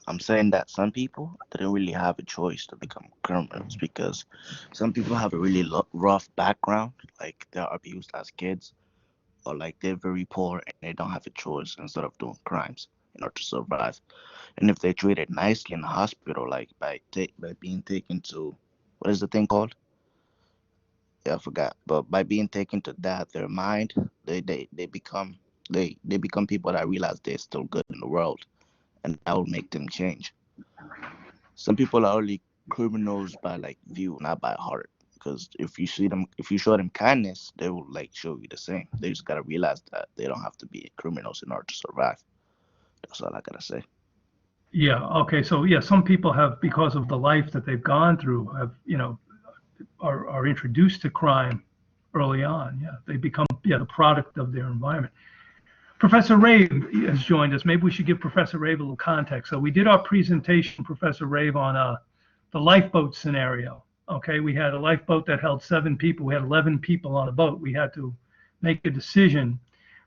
I'm saying that some people didn't really have a choice to become criminals because some people have a really rough background, like they're abused as kids, or like they're very poor and they don't have a choice instead of doing crimes in order to survive. And if they're treated nicely in the hospital, like by being taken to, what is the thing called? Yeah, I forgot. But by being taken to that, their mind, they become they become people that realize they're still good in the world, and that will make them change. Some people are only criminals by like view, not by heart. Because if you show them kindness, they will like show you the same. They just gotta realize that they don't have to be criminals in order to survive. That's all I gotta say. Yeah. Okay. So yeah, some people have, because of the life that they've gone through, have, are introduced to crime early on. Yeah, they become, the product of their environment. Professor Rave has joined us. Maybe we should give Professor Rave a little context. So we did our presentation, Professor Rave, on the lifeboat scenario. Okay, we had a lifeboat that held 7 people. We had 11 people on the boat. We had to make a decision.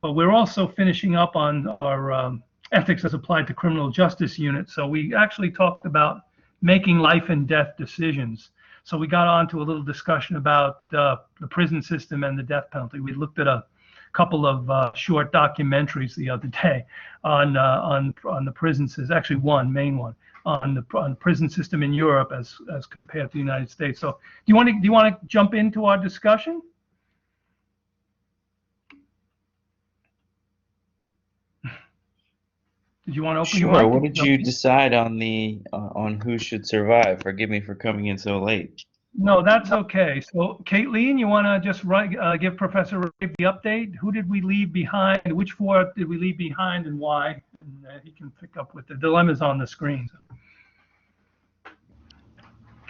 But we're also finishing up on our ethics as applied to criminal justice unit. So we actually talked about making life and death decisions. So we got on to a little discussion about the prison system and the death penalty. We looked at a couple of short documentaries the other day on the prison system. Actually, one main one on the prison system in Europe as compared to the United States. So do you want to jump into our discussion? Did you want to open your Sure. mic? What did you decide on the on who should survive? Forgive me for coming in so late. No, that's okay. So, Caitlin, you want to just give Professor Ray the update? Who did we leave behind? Which 4 did we leave behind, and why? And he can pick up with the dilemmas on the screen.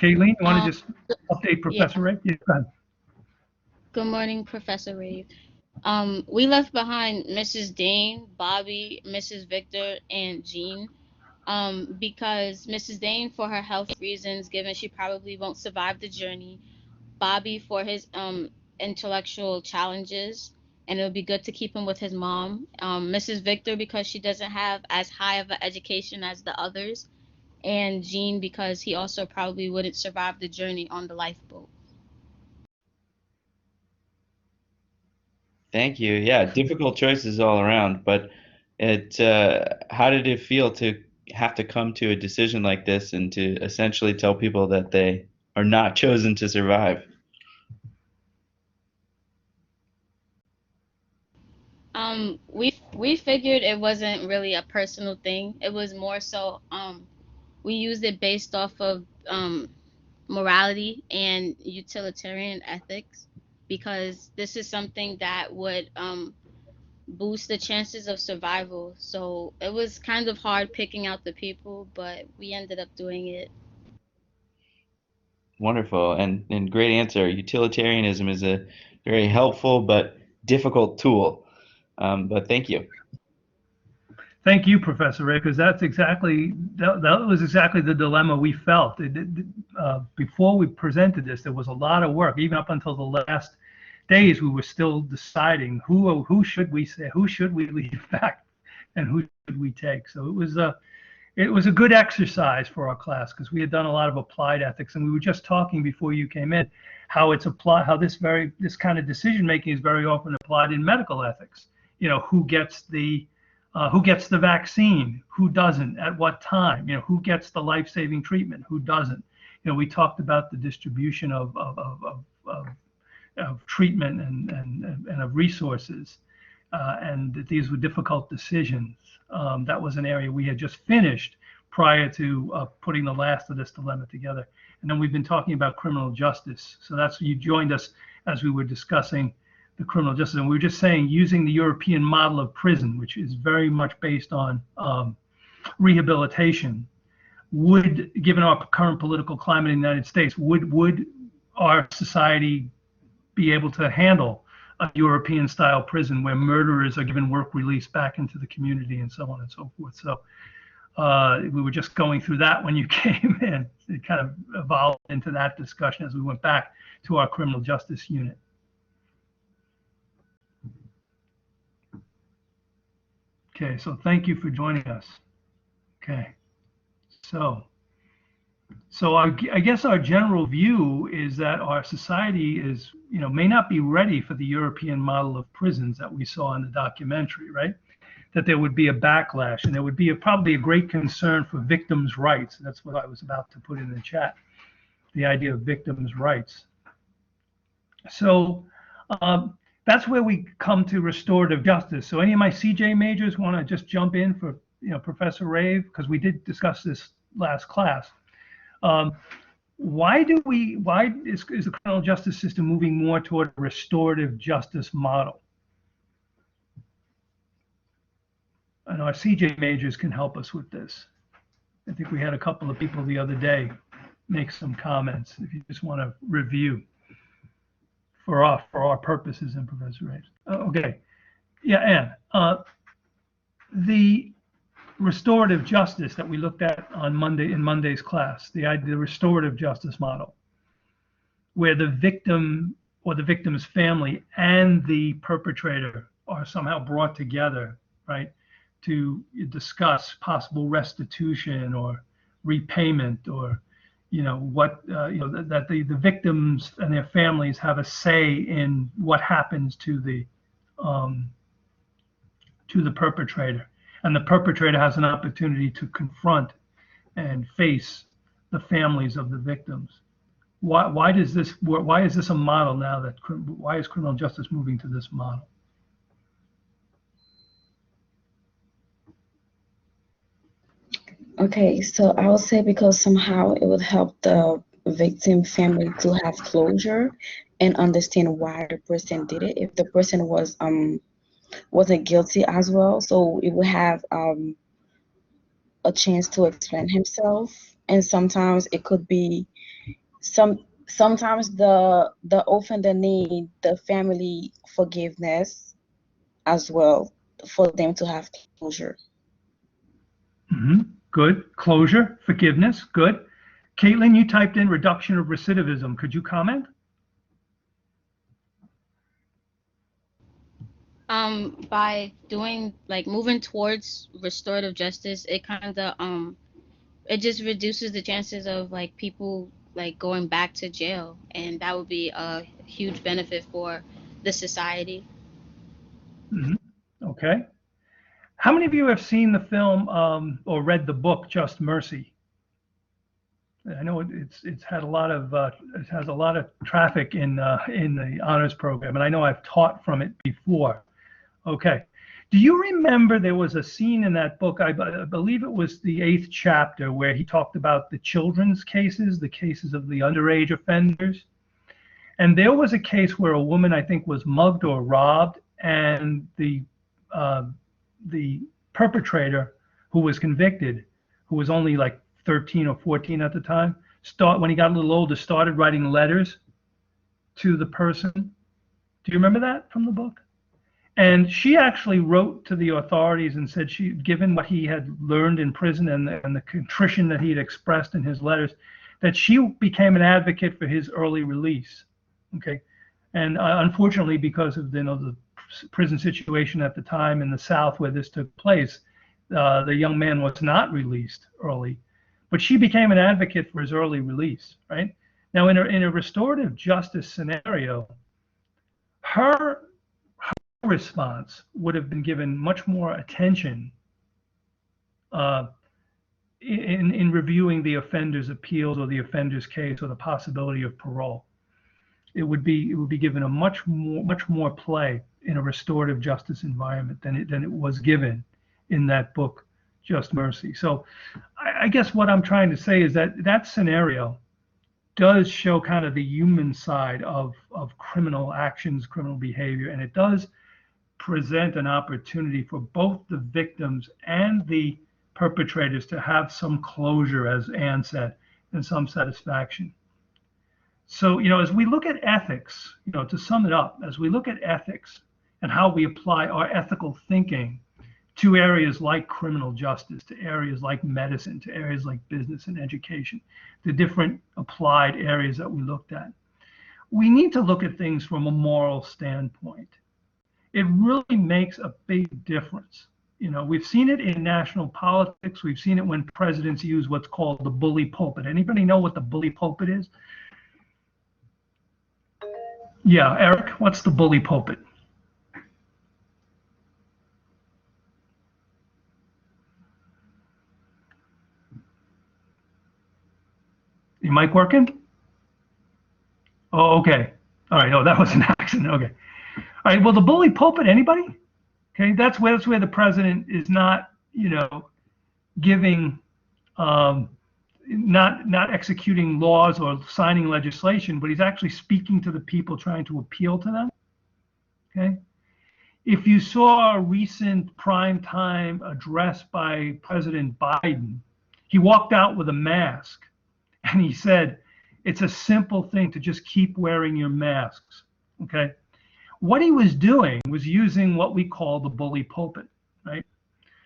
Caitlin, you want to just update Professor Ray? Yeah, go ahead. Good morning, Professor Rave. We left behind Mrs. Dane, Bobby, Mrs. Victor, and Jean. Because Mrs. Dane, for her health reasons, given she probably won't survive the journey, Bobby for his intellectual challenges, and it would be good to keep him with his mom. Mrs. Victor because she doesn't have as high of an education as the others, and Jean because he also probably wouldn't survive the journey on the lifeboat. Thank you. Yeah, difficult choices all around, but how did it feel to have to come to a decision like this and to essentially tell people that they are not chosen to survive? We figured it wasn't really a personal thing. It was more so we used it based off of morality and utilitarian ethics, because this is something that would boost the chances of survival. So it was kind of hard picking out the people, but we ended up doing it. Wonderful and great answer. Utilitarianism is a very helpful but difficult tool. But thank you. Thank you, Professor Ray, because that was exactly the dilemma we felt. Before we presented this, there was a lot of work. Even up until the last days, we were still deciding who should we say, who should we leave back, and who should we take. So it was a good exercise for our class, because we had done a lot of applied ethics, and we were just talking before you came in how it's applied, how this kind of decision making is very often applied in medical ethics. Who gets the vaccine, who doesn't, at what time, who gets the life-saving treatment, who doesn't. We talked about the distribution of treatment and of resources, and that these were difficult decisions. That was an area we had just finished prior to putting the last of this dilemma together. And then we've been talking about criminal justice. So you joined us as we were discussing the criminal justice. And we were just saying, using the European model of prison, which is very much based on rehabilitation, given our current political climate in the United States, would our society be able to handle a European style prison where murderers are given work release back into the community and so on and so forth? So we were just going through that when you came in. It kind of evolved into that discussion as we went back to our criminal justice unit. Okay, so thank you for joining us. Okay. So I guess our general view is that our society is, may not be ready for the European model of prisons that we saw in the documentary, right? That there would be a backlash, and there would be probably a great concern for victims' rights. That's what I was about to put in the chat, the idea of victims' rights. So that's where we come to restorative justice. So any of my CJ majors want to just jump in for Professor Rave, because we did discuss this last class. Why is the criminal justice system moving more toward a restorative justice model? And our CJ majors can help us with this. I think we had a couple of people the other day make some comments, if you just want to review for our purposes and Professor Raves. Okay. Yeah, Ann. The restorative justice that we looked at on Monday in Monday's class, the restorative justice model, where the victim or the victim's family and the perpetrator are somehow brought together, right, to discuss possible restitution or repayment, or that the victims and their families have a say in what happens to the perpetrator, and the perpetrator has an opportunity to confront and face the families of the victims. Why is this a model now? Why is criminal justice moving to this model? Okay, so I would say because somehow it would help the victim family to have closure and understand why the person did it. If the person wasn't guilty as well, so it would have a chance to explain himself. And sometimes it could be sometimes the offender need the family forgiveness as well for them to have closure. Good. Closure, forgiveness, good. Caitlin, you typed in reduction of recidivism. Could you comment? By doing, moving towards restorative justice, it kind of it just reduces the chances of people going back to jail, and that would be a huge benefit for the society. Okay. How many of you have seen the film or read the book Just Mercy? I know it's had a lot of it has a lot of traffic in the honors program, and I know I've taught from it before. Okay. Do you remember there was a scene in that book, I believe it was the 8th chapter, where he talked about the children's cases, the cases of the underage offenders? And there was a case where a woman, I think, was mugged or robbed, and the perpetrator, who was convicted, who was only like 13 or 14 at the time, when he got a little older, started writing letters to the person. Do you remember that from the book? And she actually wrote to the authorities and said, given what he had learned in prison and the contrition that he had expressed in his letters, that she became an advocate for his early release. Okay. And unfortunately, because of the prison situation at the time in the South where this took place, the young man was not released early, but she became an advocate for his early release, right? Now, in a restorative justice scenario, her response would have been given much more attention in reviewing the offender's appeals or the offender's case or the possibility of parole. It would be given a much more play in a restorative justice environment than it was given in that book, Just Mercy. So I guess what I'm trying to say is that scenario does show kind of the human side of criminal actions, criminal behavior, and it does present an opportunity for both the victims and the perpetrators to have some closure, as Ann said, and some satisfaction. So, as we look at ethics, to sum it up, as we look at ethics and how we apply our ethical thinking to areas like criminal justice, to areas like medicine, to areas like business and education, the different applied areas that we looked at, we need to look at things from a moral standpoint. It really makes a big difference You know, we've seen it in national politics. We've seen it when presidents use what's called the bully pulpit. Anybody know what the bully pulpit is? Yeah, Eric, what's the bully pulpit? Your mic working? Oh, okay. All right. Oh, that was an accident. Okay. All right. Well, the bully pulpit, anybody? Okay. That's where the president is not, you know, giving, not executing laws or signing legislation, but he's actually speaking to the people, trying to appeal to them. Okay. If you saw a recent primetime address by President Biden, he walked out with a mask and he said, it's a simple thing to just keep wearing your masks. Okay. What he was doing was using what we call the bully pulpit, right?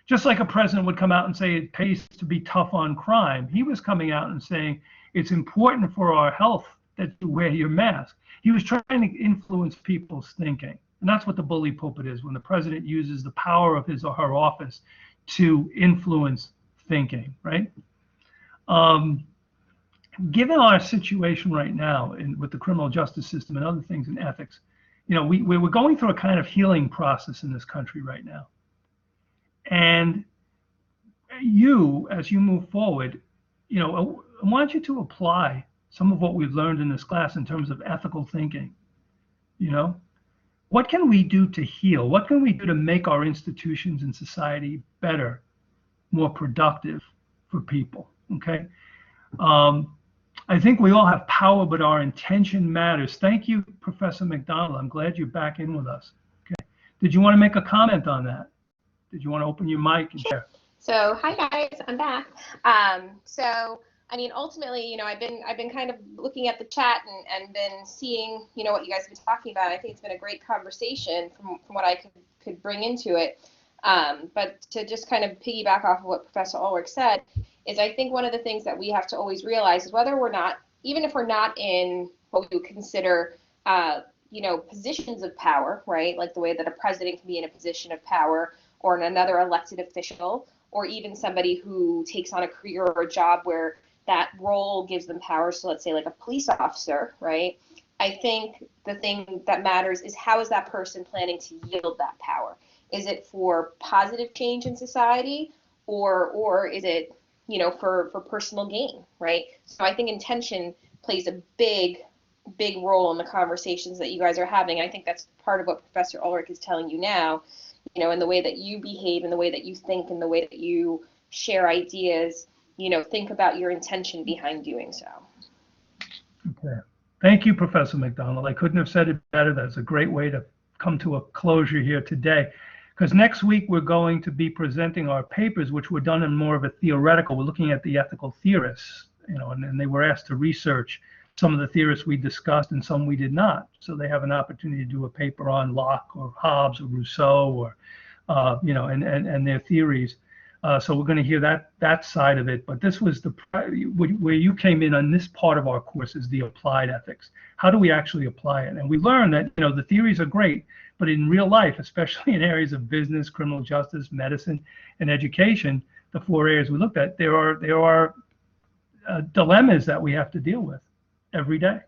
Just like a president would come out and say it pays to be tough on crime, he was coming out and saying it's important for our health that you wear your mask. He was trying to influence people's thinking. And that's what the bully pulpit is, when the president uses the power of his or her office to influence thinking, right? Given our situation right now with the criminal justice system and other things in ethics, you know, we're going through a kind of healing process in this country right now. And you, as you move forward, you know, I want you to apply some of what we've learned in this class in terms of ethical thinking. You know, what can we do to heal? What can we do to make our institutions and society better, more productive for people? Okay. I think we all have power, but our intention matters. Thank you, Professor McDonald. I'm glad you're back in with us. Okay. Did you want to make a comment on that? Did you want to open your mic and share? So hi guys, I'm back. So I mean, ultimately, you know, I've been kind of looking at the chat and been seeing, you know, what you guys have been talking about. I think it's been a great conversation from what I could bring into it. But to just kind of piggyback off of what Professor Ulrich said, is I think one of the things that we have to always realize is whether we're not, even if we're not in what we would consider, you know, positions of power, right? Like the way that a president can be in a position of power, or another elected official, or even somebody who takes on a career or a job where that role gives them power. So let's say like a police officer, right? I think the thing that matters is how is that person planning to yield that power? Is it for positive change in society, or is it, you know, for personal gain, right? So I think intention plays a big role in the conversations that you guys are having. I think that's part of what Professor Ulrich is telling you now, you know, in the way that you behave, in the way that you think, in the way that you share ideas, you know, think about your intention behind doing so. Okay. Thank you, Professor McDonald. I couldn't have said it better. That's a great way to come to a closure here today. Because next week we're going to be presenting our papers, which were done in more of a theoretical. We're looking at the ethical theorists, you know, and they were asked to research some of the theorists we discussed and some we did not. So they have an opportunity to do a paper on Locke or Hobbes or Rousseau or, you know, and their theories. So we're going to hear that side of it. But this was where you came in on this part of our course is the applied ethics. How do we actually apply it? And we learned that, you know, the theories are great, but in real life, especially in areas of business, criminal justice, medicine, and education, the four areas we looked at, there are dilemmas that we have to deal with every day.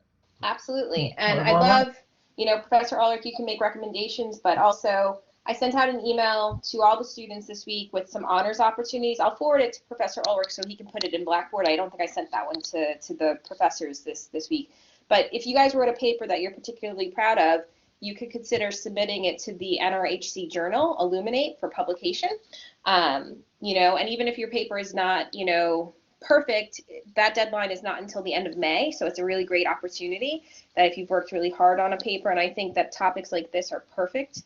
Absolutely. And I love, you know, Professor Ulrich, you can make recommendations, but also I sent out an email to all the students this week with some honors opportunities. I'll forward it to Professor Ulrich so he can put it in Blackboard. I don't think I sent that one to the professors this week. But if you guys wrote a paper that you're particularly proud of, you could consider submitting it to the NRHC journal, Illuminate, for publication. You know, and even if your paper is not, you know, perfect, that deadline is not until the end of May. So it's a really great opportunity that if you've worked really hard on a paper, and I think that topics like this are perfect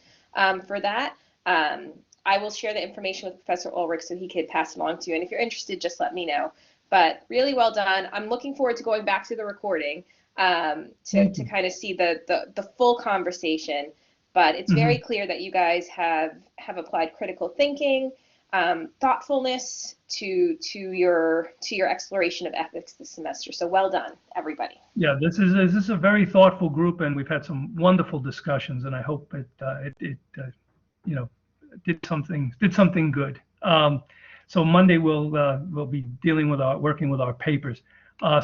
for that. I will share the information with Professor Ulrich so he could pass it along to you. And if you're interested, just let me know. But really well done. I'm looking forward to going back to the recording to kind of see the full conversation. But it's very clear that you guys have applied critical thinking, thoughtfulness to your exploration of ethics this semester. So well done, everybody. Yeah, this is a very thoughtful group, and we've had some wonderful discussions, and I hope it you know, did something good. So Monday we'll be working with our papers.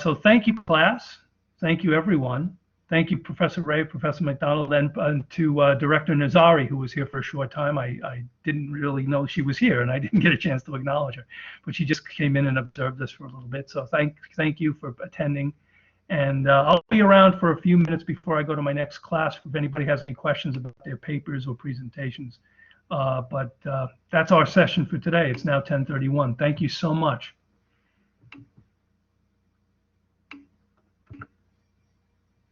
So thank you, class. Thank you, everyone. Thank you, Professor Ray, Professor McDonald, and to Director Nazari, who was here for a short time. I didn't really know she was here, and I didn't get a chance to acknowledge her, but she just came in and observed us for a little bit. So thank you for attending. And I'll be around for a few minutes before I go to my next class if anybody has any questions about their papers or presentations. But that's our session for today. It's now 10:31. Thank you so much.